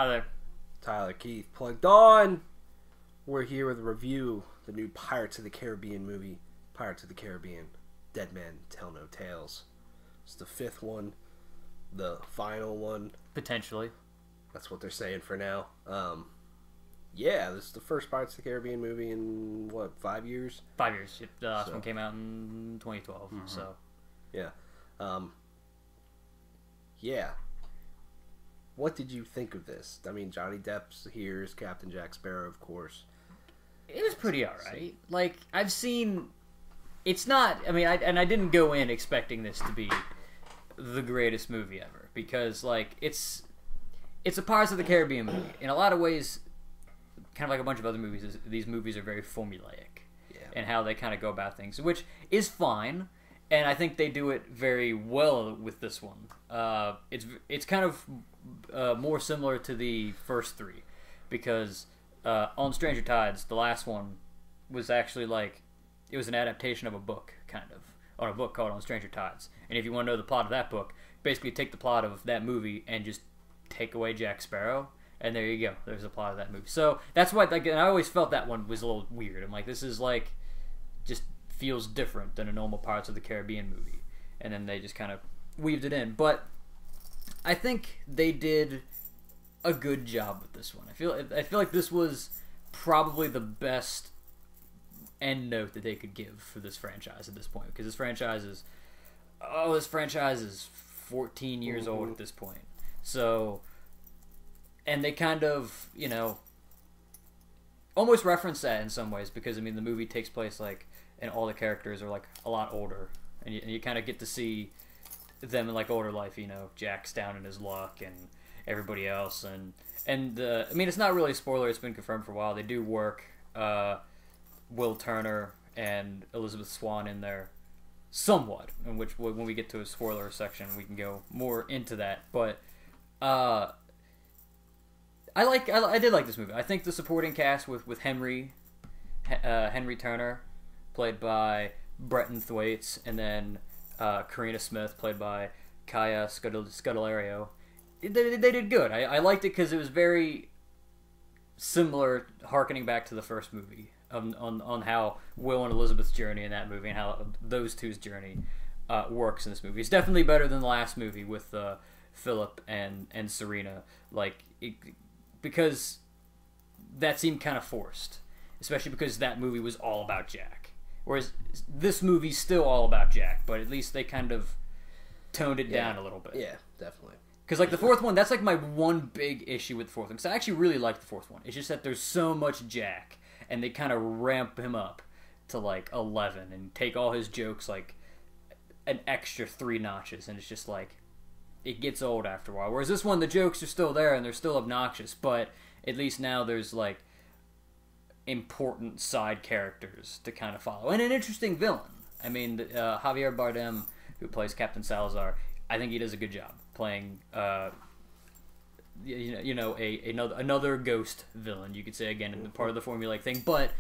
Hi there. Tyler Keith plugged on. We're here with a review the new Pirates of the Caribbean movie, Pirates of the Caribbean, Dead Men Tell No Tales. It's the fifth one, the final one. Potentially. That's what they're saying for now. Yeah, this is the first Pirates of the Caribbean movie in, 5 years? 5 years. The last one came out in 2012, so... Yeah. Yeah. What did you think of this? I mean, Johnny Depp's here as Captain Jack Sparrow, of course. It was pretty alright. Like, I've seen... It's not... I mean, I didn't go in expecting this to be the greatest movie ever. Because, like, it's a Pirates of the Caribbean movie. In a lot of ways, kind of like a bunch of other movies, these movies are very formulaic. Yeah. And how they kind of go about things, which is fine. And I think they do it very well with this one. It's kind of more similar to the first three. Because on Stranger Tides, the last one was actually like... It was an adaptation of a book, kind of. On a book called On Stranger Tides. And if you want to know the plot of that book, basically take the plot of that movie and just take away Jack Sparrow, and there you go. There's the plot of that movie. So that's why, like, and I always felt that one was a little weird. I'm like, this is like, just feels different than a normal Pirates of the Caribbean movie. And then they just kind of weaved it in. But I think they did a good job with this one. I feel like this was probably the best end note that they could give for this franchise at this point, because this franchise is 14 years old at this point. So, and they kind of, you know, almost reference that in some ways, because I mean the movie takes place like, and all the characters are like a lot older, and you kind of get to see them in like older life. You know, Jack's down in his luck, and everybody else, and I mean it's not really a spoiler. It's been confirmed for a while. They do work Will Turner and Elizabeth Swann in there somewhat, in which when we get to a spoiler section we can go more into that. But I did like this movie. I think the supporting cast with Henry Turner, played by Bretton Thwaites, and then Karina Smith, played by Kaya Scodelario, they did good. I liked it because it was very similar, harkening back to the first movie, on how Will and Elizabeth's journey in that movie and how those two's journey works in this movie. It's definitely better than the last movie with Philip and Serena, because that seemed kind of forced, especially because that movie was all about Jack, whereas this movie's still all about Jack, but at least they kind of toned it down a little bit. Yeah, definitely. Because, like, the fourth one, that's, like, my one big issue with the fourth one. Because I actually really like the fourth one. It's just that there's so much Jack, and they kind of ramp him up to, like, 11 and take all his jokes, like, an extra 3 notches. And it's just, like, it gets old after a while. Whereas this one, the jokes are still there, and they're still obnoxious. But at least now there's, like, important side characters to kind of follow. And an interesting villain. I mean, Javier Bardem, who plays Captain Salazar, I think he does a good job playing, another ghost villain, you could say, again, in part of the formulaic thing. But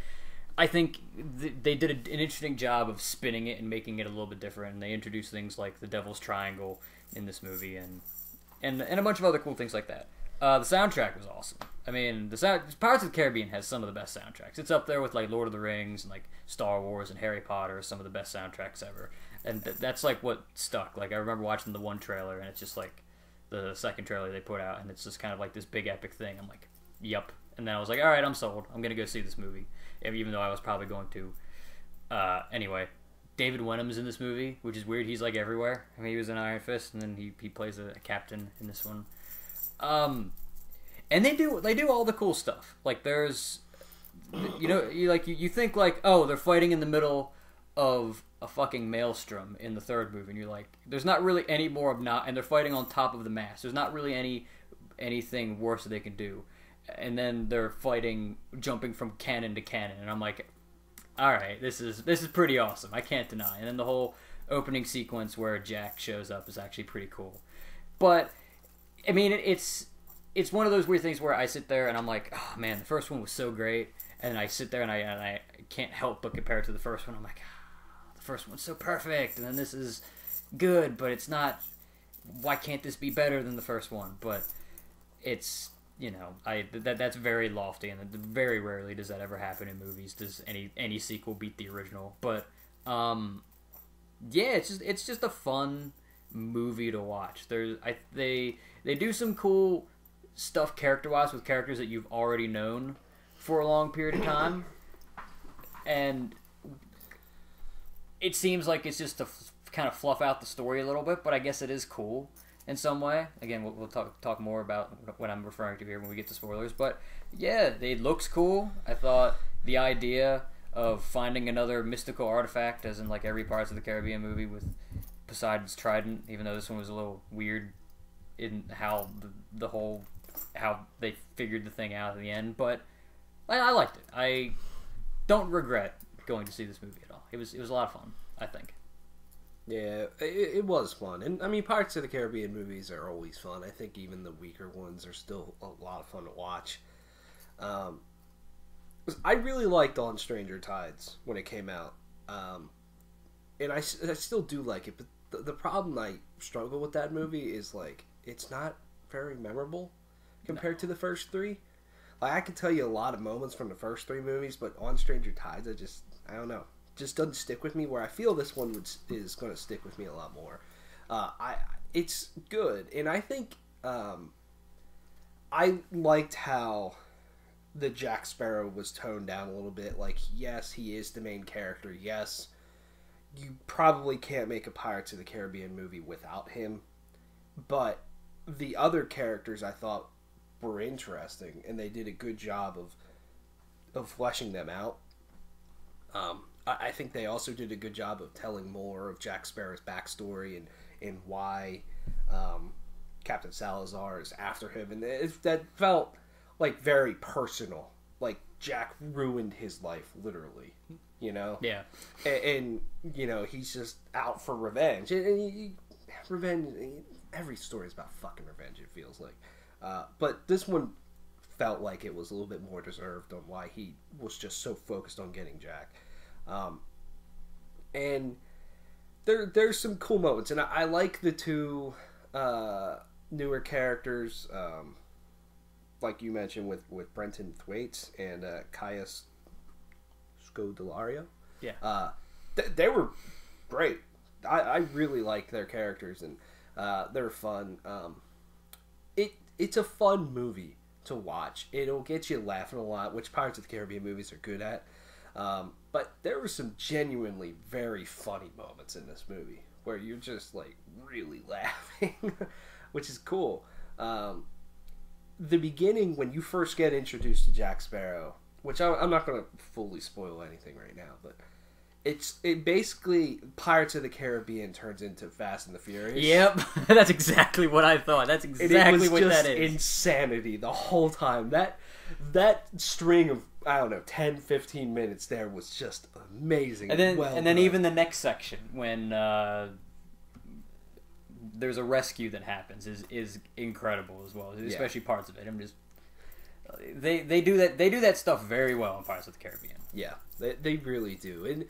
I think they did an interesting job of spinning it and making it a little bit different. And they introduced things like the Devil's Triangle in this movie, and a bunch of other cool things like that. The soundtrack was awesome. I mean, Pirates of the Caribbean has some of the best soundtracks. It's up there with like Lord of the Rings and like Star Wars and Harry Potter, some of the best soundtracks ever. And that's like what stuck. Like, I remember watching the one trailer, and it's just like the second trailer they put out, and it's just kind of like this big epic thing. I'm like, yup. And then I was like, all right, I'm sold. I'm gonna go see this movie, even though I was probably going to. Anyway, David Wenham's in this movie, which is weird. He's like everywhere. I mean, he was in Iron Fist, and then he plays a captain in this one. And they do all the cool stuff. Like, there's, you think like, oh, they're fighting in the middle of a fucking maelstrom in the third movie, and you're like, there's not really any more and they're fighting on top of the mast. There's not really anything worse that they can do. And then they're fighting, jumping from cannon to cannon, and I'm like, all right, this is pretty awesome. I can't deny. And then the whole opening sequence where Jack shows up is actually pretty cool. But I mean, it's one of those weird things where I sit there and I'm like, oh man, the first one was so great, and I sit there and I can't help but compare it to the first one. I'm like, the first one's so perfect, and then this is good, but it's not. Why can't this be better than the first one? But it's you know, that's very lofty, and very rarely does that ever happen in movies. Does any sequel beat the original? But yeah, it's just a fun movie to watch. They do some cool stuff character wise with characters that you've already known for a long period of time, and it seems like it's just to kind of fluff out the story a little bit. But I guess it is cool in some way. Again, we'll talk more about what I'm referring to here when we get to spoilers. But yeah, it looks cool. I thought the idea of finding another mystical artifact, as in like every Pirates of the Caribbean movie with Poseidon's trident, even though this one was a little weird in how how they figured the thing out at the end. But I liked it. I don't regret going to see this movie at all. It was a lot of fun, I think. Yeah, it was fun. And, I mean, Pirates of the Caribbean movies are always fun. I think even the weaker ones are still a lot of fun to watch. I really liked On Stranger Tides when it came out. And I still do like it, but the problem I struggle with that movie is, like, it's not very memorable compared to the first three. Like, I can tell you a lot of moments from the first three movies, but On Stranger Tides, I don't know. Just doesn't stick with me, where I feel this one is going to stick with me a lot more. It's good, and I think I liked how the Jack Sparrow was toned down a little bit. Like, yes, he is the main character. Yes, you probably can't make a Pirates of the Caribbean movie without him, but the other characters I thought were interesting, and they did a good job of fleshing them out. I think they also did a good job of telling more of Jack Sparrow's backstory and why Captain Salazar is after him. And that felt like very personal. Like Jack ruined his life, literally, you know? Yeah. And you know, he's just out for revenge. And revenge, every story is about fucking revenge, it feels like. But this one felt like it was a little bit more deserved on why he was just so focused on getting Jack. And there's some cool moments, and I like the two newer characters, like you mentioned with Brenton Thwaites and Caius Scodelario. Yeah, they were great. I really liked their characters, and they were fun. It's a fun movie to watch. It'll get you laughing a lot, which Pirates of the Caribbean movies are good at. But there were some genuinely very funny moments in this movie where you're just like really laughing, which is cool. The beginning, when you first get introduced to Jack Sparrow, which I'm not going to fully spoil anything right now, but it basically Pirates of the Caribbean turns into Fast and the Furious. Yep, that's exactly what I thought. That's exactly what that is. Insanity the whole time. That string of, I don't know, 10, 15 minutes there was just amazing. And then even the next section when there's a rescue that happens is incredible as well, especially parts of it. I'm just they do that stuff very well in Pirates of the Caribbean. Yeah, they really do. And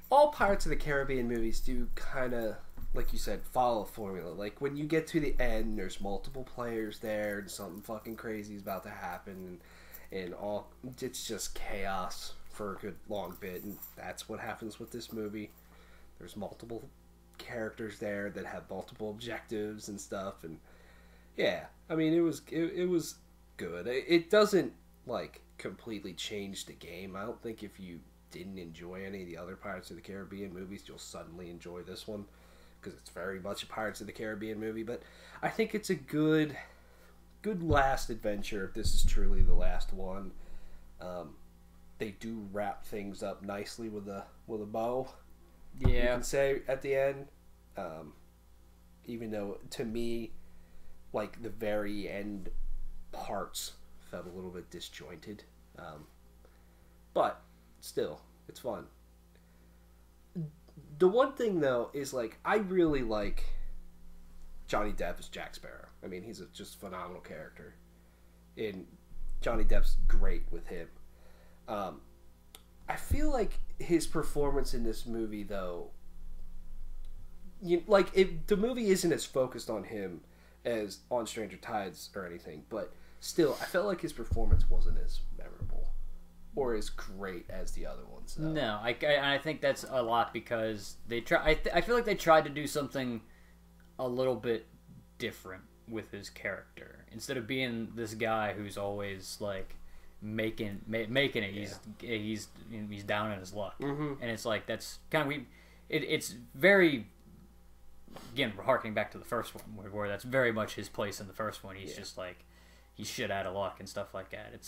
all Pirates of the Caribbean movies do kind of, like you said, follow a formula. Like when you get to the end, there's multiple players there, and something fucking crazy is about to happen, and all it's just chaos for a good long bit, and that's what happens with this movie. There's multiple characters there that have multiple objectives and stuff, and yeah, I mean it was good. It doesn't like completely change the game. I don't think if you didn't enjoy any of the other Pirates of the Caribbean movies, you'll suddenly enjoy this one, because it's very much a Pirates of the Caribbean movie. But I think it's a good last adventure, if this is truly the last one. They do wrap things up nicely with a bow. Yeah, you can say at the end. Even though to me, like the very end parts felt a little bit disjointed, but still, it's fun. The one thing though is like I really like Johnny Depp as Jack Sparrow. I mean, he's a just phenomenal character, and Johnny Depp's great with him. I feel like his performance in this movie, though, the movie isn't as focused on him as on Stranger Tides or anything, but Still, I felt like his performance wasn't as memorable or as great as the other ones. Though. No, I think that's a lot because they try. I feel like they tried to do something a little bit different with his character instead of being this guy who's always like making it. He's down in his luck, and it's like that's kind of it's very. Again, we're harking back to the first one, where that's very much his place in the first one. He's just like, he's shit out of luck and stuff like that.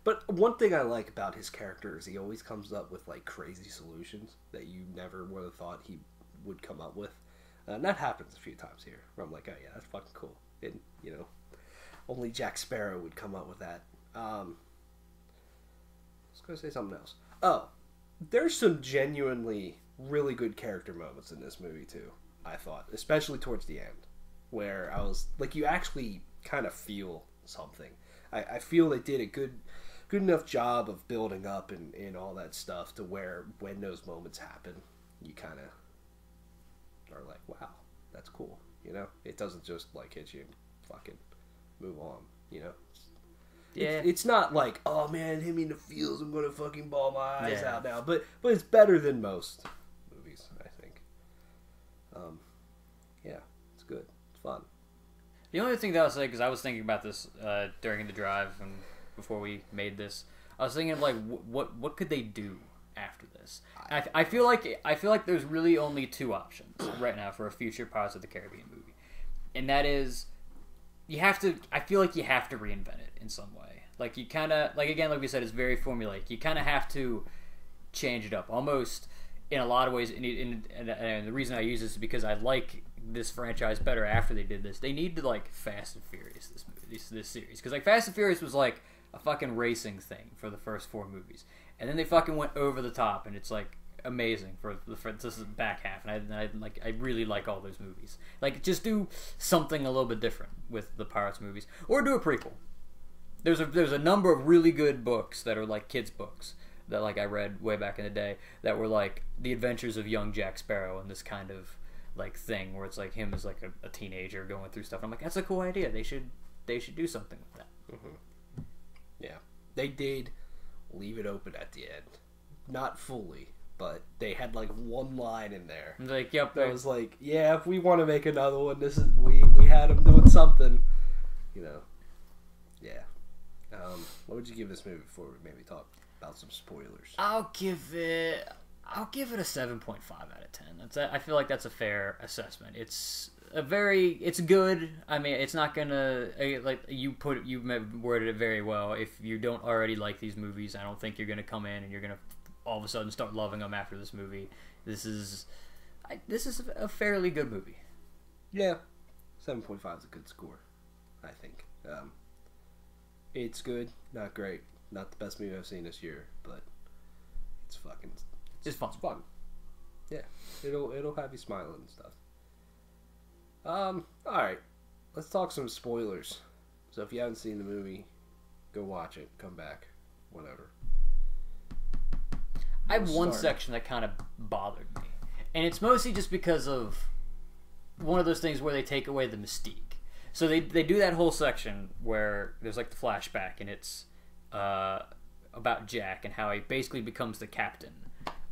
But one thing I like about his character is he always comes up with like crazy solutions that you never would have thought he would come up with. And that happens a few times here, where I'm like, oh yeah, that's fucking cool. And only Jack Sparrow would come up with that. I was gonna say something else. Oh, there's some genuinely really good character moments in this movie too. I thought, especially towards the end, where I was like, you actually kind of feel something. I feel they did a good enough job of building up and all that stuff to where when those moments happen, you kind of are like, wow, that's cool. It doesn't just like hit you and fucking move on. Yeah. It's not like, oh man, hit me in the feels, I'm gonna fucking bawl my eyes out now. But it's better than most movies, I think. Yeah, it's good. It's fun. The only thing that I'll say, because I was thinking about this during the drive and before we made this, I was thinking of like, what could they do after this? I feel like there's really only two options right now for a future Pirates of the Caribbean movie, and that is I feel like you have to reinvent it in some way. Like you kind of like we said, it's very formulaic. You kind of have to change it up almost in a lot of ways. And the reason I use this is because I like this franchise better after they did this. They need to like Fast and Furious this series, because like Fast and Furious was like a fucking racing thing for the first 4 movies, and then they fucking went over the top, and it's like amazing for this is the back half, and I really like all those movies. Like just do something a little bit different with the Pirates movies, or do a prequel. There's a number of really good books that are like kids books that like I read way back in the day that were like the adventures of young Jack Sparrow and this kind of like thing where it's like him as like a teenager going through stuff. And I'm like, that's a cool idea. They should do something with that. Mm-hmm. Yeah, they did leave it open at the end, not fully, but they had like one line in there. Like, yep, that was like, yeah, if we want to make another one, this is we had them doing something, Yeah. What would you give this movie before we maybe talk about some spoilers? I'll give it a 7.5 out of 10. I feel like that's a fair assessment. It's good. I mean, it's not gonna like you worded it very well. If you don't already like these movies, I don't think you're gonna come in and you're gonna all of a sudden start loving them after this movie. This is a fairly good movie. Yeah, 7.5 is a good score, I think. It's good, not great, not the best movie I've seen this year, but it's fun. It's fun. Yeah, it'll have you smiling and stuff. All right, let's talk some spoilers. So if you haven't seen the movie, go watch it. Come back, whatever. I have one section that kind of bothered me, and it's mostly just because of one of those things where they take away the mystique. So they do that whole section where there's like the flashback, and it's about Jack and how he basically becomes the captain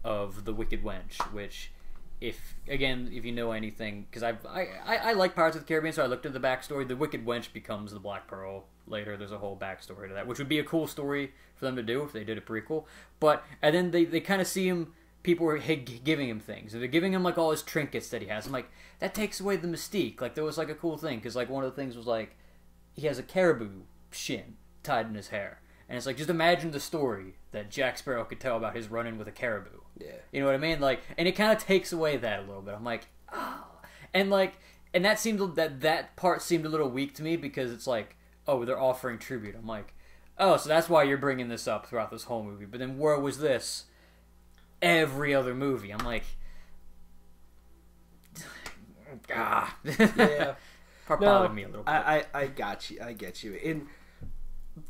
of the Wicked Wench, which, if you know anything, because I like Pirates of the Caribbean, so I looked at the backstory. The Wicked Wench becomes the Black Pearl later. There's a whole backstory to that, which would be a cool story for them to do if they did a prequel. And then they kind of see him. People were giving him things. They're giving him like all his trinkets that he has. I'm like, that takes away the mystique. Like there was like a cool thing because like one of the things was like he has a caribou shin tied in his hair, and it's like just imagine the story that Jack Sparrow could tell about his run-in with a caribou. Yeah, you know what I mean? Like, and it kind of takes away that a little bit. I'm like, and that part seemed a little weak to me because it's like, oh, they're offering tribute. I'm like, oh, so that's why you're bringing this up throughout this whole movie. But then where was this? Every other movie. I'm like, yeah. Bothered me a little bit. I got you. I get you. In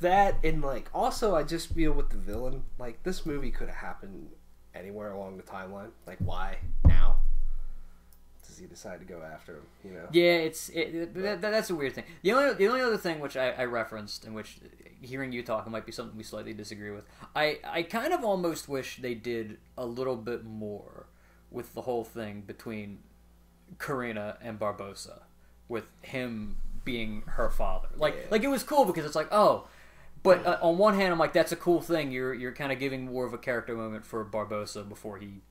that, and like, also, I just feel with the villain, like, this movie could have happened anywhere along the timeline. Like, why now? does he decide to go after him? You know? Yeah, that's a weird thing. The only other thing which I referenced, and which hearing you talk might be something we slightly disagree with. I kind of almost wish they did a little bit more with the whole thing between Karina and Barbossa, with him being her father. Like it was cool because it's like, oh, but on one hand I'm like, that's a cool thing. You're kind of giving more of a character moment for Barbossa before he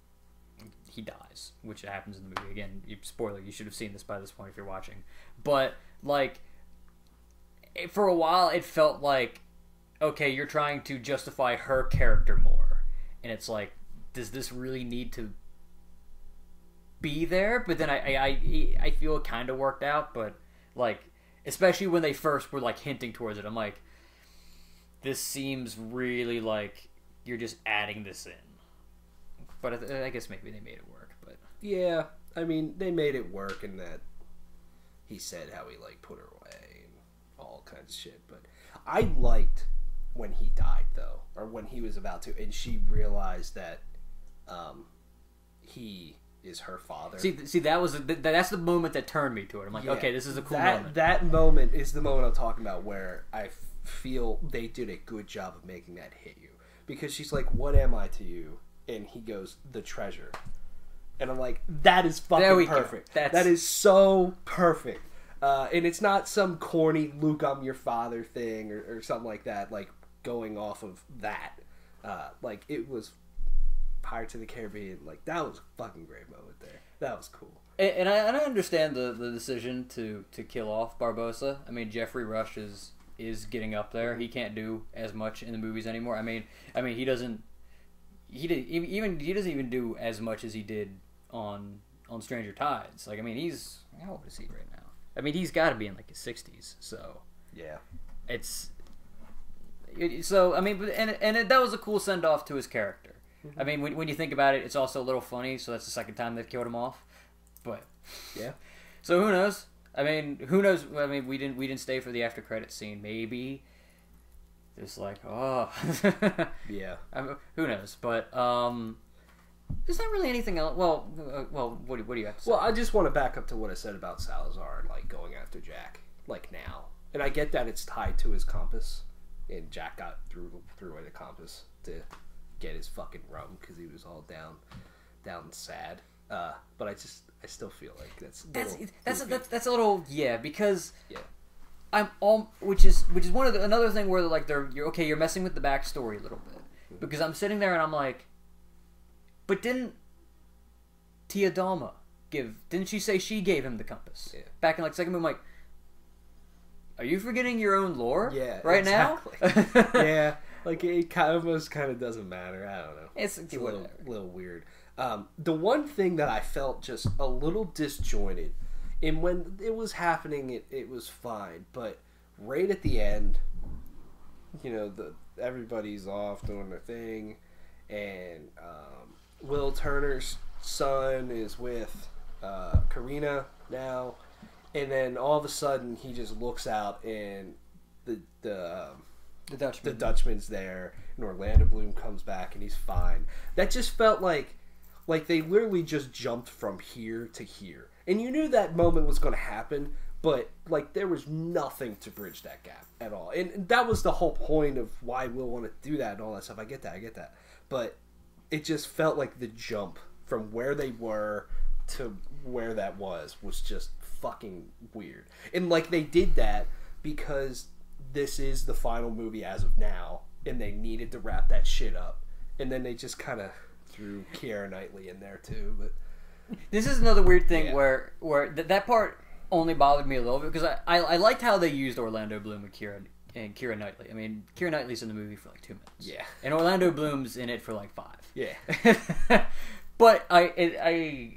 dies, which happens in the movie. Again, spoiler, you should have seen this by this point if you're watching. But like, for a while it felt like, okay, you're trying to justify her character more, and it's like, does this really need to be there? But then I feel it kind of worked out. But like, especially when they first were like hinting towards it, I'm like, this seems really like you're just adding this in. But I guess maybe they made it work. But yeah, I mean, they made it work in that he said how he like put her away and all kinds of shit. But I liked when he died though, or when he was about to, and she realized that he is her father. See, that's the moment that turned me to it. I'm like, okay, this is a cool moment. That moment is the moment I'm talking about where I feel they did a good job of making that hit you, because she's like, "What am I to you?" And he goes, "The treasure." And I'm like, that is fucking perfect. That is so perfect. And it's not some corny Luke, I'm your father thing or something like that, like going off of that. Like, it was Pirates of the Caribbean. Like, that was a fucking great moment there. That was cool. And I understand the decision to kill off Barbossa. I mean, Jeffrey Rush is getting up there. He can't do as much in the movies anymore. I mean, he doesn't. He doesn't even do as much as he did on Stranger Tides. Like, I mean, how old is he right now? I mean, he's got to be in like his 60s. So yeah, so I mean, that was a cool send off to his character. Mm-hmm. I mean, when you think about it, it's also a little funny. So that's the second time they've killed him off. But yeah, so who knows? I mean, who knows? I mean, we didn't stay for the after credits scene. Maybe. It's like, oh. Yeah. Who knows? But there's not really anything else. Well, what do you have to say? Well, I just want to back up to what I said about Salazar and, like, going after Jack, like, now. And I get that it's tied to his compass, and Jack threw away the compass to get his fucking rum because he was all down sad. But I still feel like that's a little, yeah, because yeah. Which is one of another thing where like you're messing with the backstory a little bit, because I'm sitting there and I'm like, but didn't Tia Dalma didn't she say she gave him the compass back in like second movie? I'm like, are you forgetting your own lore? Yeah, right exactly. now. Yeah, like it almost kind of doesn't matter. I don't know. It's a little weird. The one thing that I felt just a little disjointed. And when it was happening, it was fine. But right at the end, you know, everybody's off doing their thing, and Will Turner's son is with Karina now, and then all of a sudden he just looks out and the Dutchman's there, and Orlando Bloom comes back and he's fine. That just felt like they literally just jumped from here to here. And you knew that moment was going to happen, but like there was nothing to bridge that gap at all. And that was the whole point of why Will wanted to do that and all that stuff. I get that. But it just felt like the jump from where they were to where that was just fucking weird. And like they did that because this is the final movie as of now, and they needed to wrap that shit up. And then they just kind of threw Keira Knightley in there too, but this is another weird thing where that part only bothered me a little bit, because I liked how they used Orlando Bloom and Keira Knightley. I mean, Keira Knightley's in the movie for like 2 minutes. Yeah. And Orlando Bloom's in it for like 5. Yeah. But I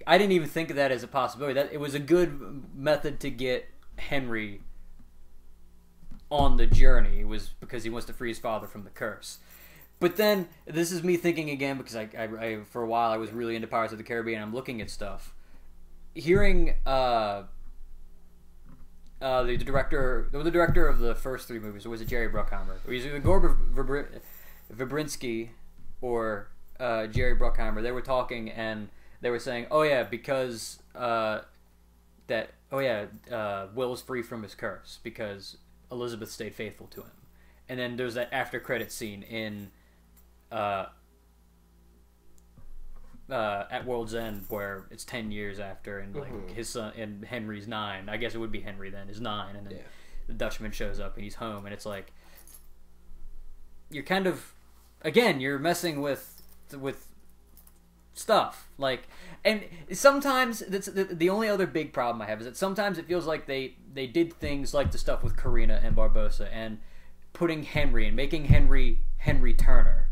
didn't even think of that as a possibility. That it was a good method to get Henry on the journey, was because he wants to free his father from the curse. But then, this is me thinking again, because I for a while I was really into Pirates of the Caribbean. I'm looking at stuff. Hearing the director of the first 3 movies, or was it Jerry Bruckheimer? Or was it Gore Verbinski or Jerry Bruckheimer? They were talking, and they were saying, oh yeah, because Will is free from his curse because Elizabeth stayed faithful to him. And then there's that after credit scene in at World's End where it's 10 years after, and like his son and Henry's 9. I guess it would be Henry then is 9, and then the Dutchman shows up and he's home, and it's like you're kind of you're messing with stuff like, and sometimes that's the only other big problem I have is that sometimes it feels like they did things like the stuff with Karina and Barbossa and putting Henry and making Henry Turner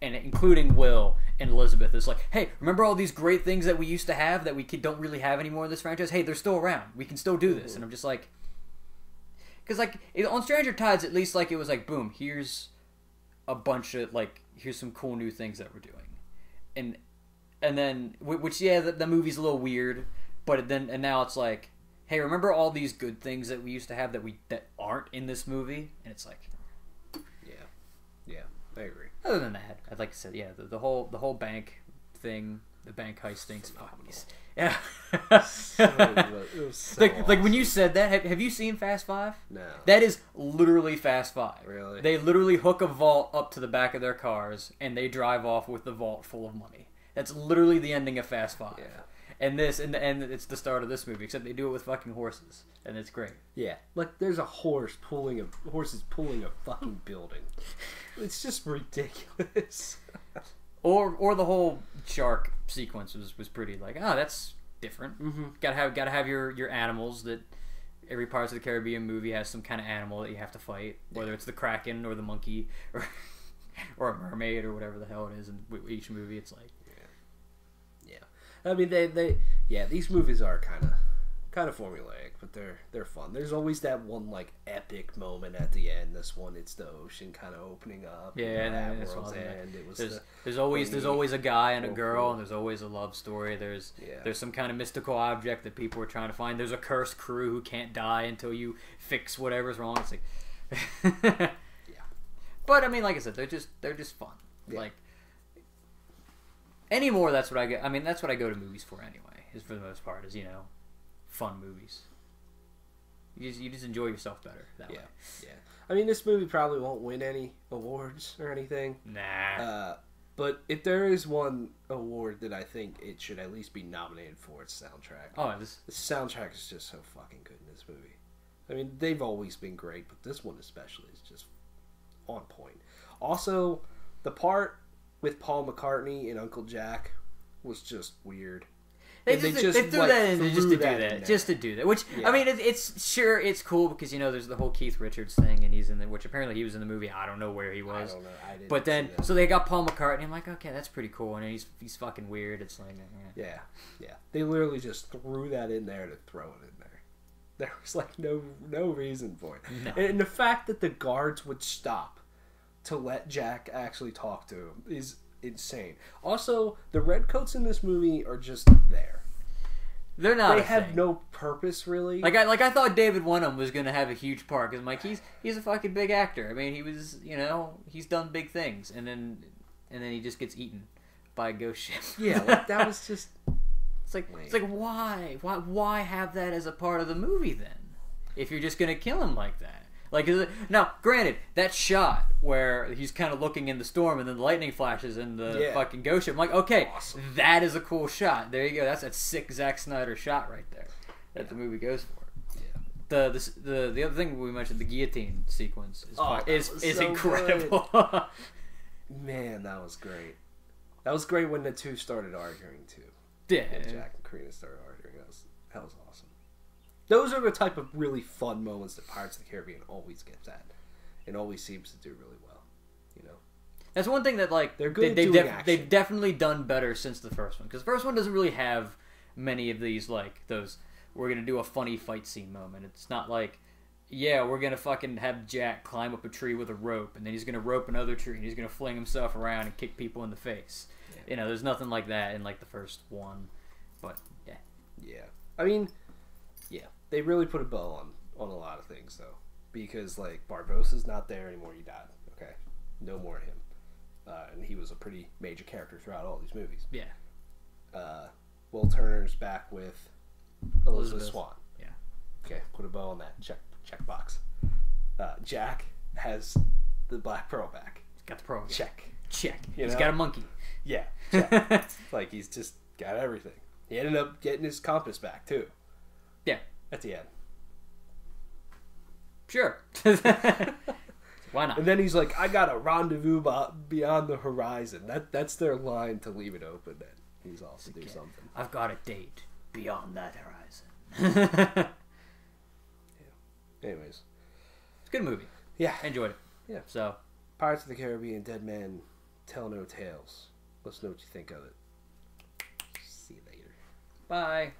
and including Will and Elizabeth is like, hey, remember all these great things that we used to have that we don't really have anymore in this franchise? Hey, they're still around. We can still do this. And I'm just like, because like on Stranger Tides, at least like it was like, boom, here's a bunch of like, here's some cool new things that we're doing, and then which the movie's a little weird, but then and now it's like, hey, remember all these good things that we used to have that aren't in this movie? And it's like, yeah, I agree. Other than that, I'd like to say, the whole bank thing, the bank heist things. Yeah. Like when you said that, have you seen Fast 5? No. That is literally Fast 5. Really? They literally hook a vault up to the back of their cars and they drive off with the vault full of money. That's literally the ending of Fast 5. Yeah. And it's the start of this movie, except they do it with fucking horses, and it's great. Yeah, like there's a horses pulling a fucking building. It's just ridiculous. Or the whole shark sequence was pretty like, that's different. Mm-hmm. Gotta have your animals that every Pirates of the Caribbean movie has some kind of animal that you have to fight, whether it's the Kraken or the monkey or a mermaid or whatever the hell it is in each movie. It's like, I mean, these movies are kind of formulaic, but they're fun. There's always that one like epic moment at the end. This one, it's the ocean kind of opening up. Yeah, at that's World's awesome. End. It was there's always a guy and a girl, and there's always a love story. There's some kind of mystical object that people are trying to find. There's a cursed crew who can't die until you fix whatever's wrong. It's like, But I mean, like I said, they're just fun. Yeah. Like. Anymore, that's what I get. I mean, that's what I go to movies for anyway. Is for the most part, is fun movies. You just enjoy yourself better that way. Yeah. I mean, this movie probably won't win any awards or anything. Nah. But if there is one award that I think it should at least be nominated for, it's soundtrack. Oh, the soundtrack is just so fucking good in this movie. I mean, they've always been great, but this one especially is just on point. Also, the part with Paul McCartney and Uncle Jack was just weird. They threw that in just to do that. Which I mean, it's cool because there's the whole Keith Richards thing, and he's in which apparently he was in the movie. I don't know where he was. I don't know. I didn't. But then so they got Paul McCartney. I'm like, okay, that's pretty cool, and he's fucking weird. It's like, yeah. They literally just threw that in there to throw it in there. There was like no reason for it, no. And the fact that the guards would stop to let Jack actually talk to him is insane. Also, the redcoats in this movie are just there. They're not. They have no purpose, really. Like I thought David Wenham was going to have a huge part because I'm like, he's a fucking big actor. I mean, he was, he's done big things, and then he just gets eaten by a ghost ship. Yeah, like that was just. It's like why have that as a part of the movie then? If you're just going to kill him like that. Like, now, granted, that shot where he's kind of looking in the storm and then the lightning flashes in the fucking ghost ship. I'm like, okay, awesome. That is a cool shot. There you go. That's a sick Zack Snyder shot right there that the movie goes for. Yeah. The other thing we mentioned, the guillotine sequence, is so incredible. Man, that was great. That was great when the two started arguing too. Yeah. When Jack and Karina started arguing. That was awesome. Those are the type of really fun moments that Pirates of the Caribbean always gets at, and always seems to do really well. That's one thing that like they're good. They've definitely done better since the first one, because the first one doesn't really have many of these like those. We're gonna do a funny fight scene moment. It's not like, we're gonna fucking have Jack climb up a tree with a rope, and then he's gonna rope another tree, and he's gonna fling himself around and kick people in the face. Yeah. There's nothing like that in like the first one, but yeah. I mean. They really put a bow on a lot of things, though. Because, like, Barbossa's not there anymore. He died. Okay? No more of him. And he was a pretty major character throughout all these movies. Yeah. Will Turner's back with Elizabeth Swann. Yeah. Okay, put a bow on that. Check box. Jack has the Black Pearl back. He's got the pro. Check. He's got a monkey. Yeah. Check. Like he's just got everything. He ended up getting his compass back too. Yeah. At the end. Sure. Why not? And then he's like, I got a rendezvous beyond the horizon. That's their line to leave it open that he's off to do something. I've got a date beyond that horizon. Anyways. It's a good movie. Yeah. I enjoyed it. Yeah. So, Pirates of the Caribbean, Dead Man Tell No Tales. Let us know what you think of it. See you later. bye.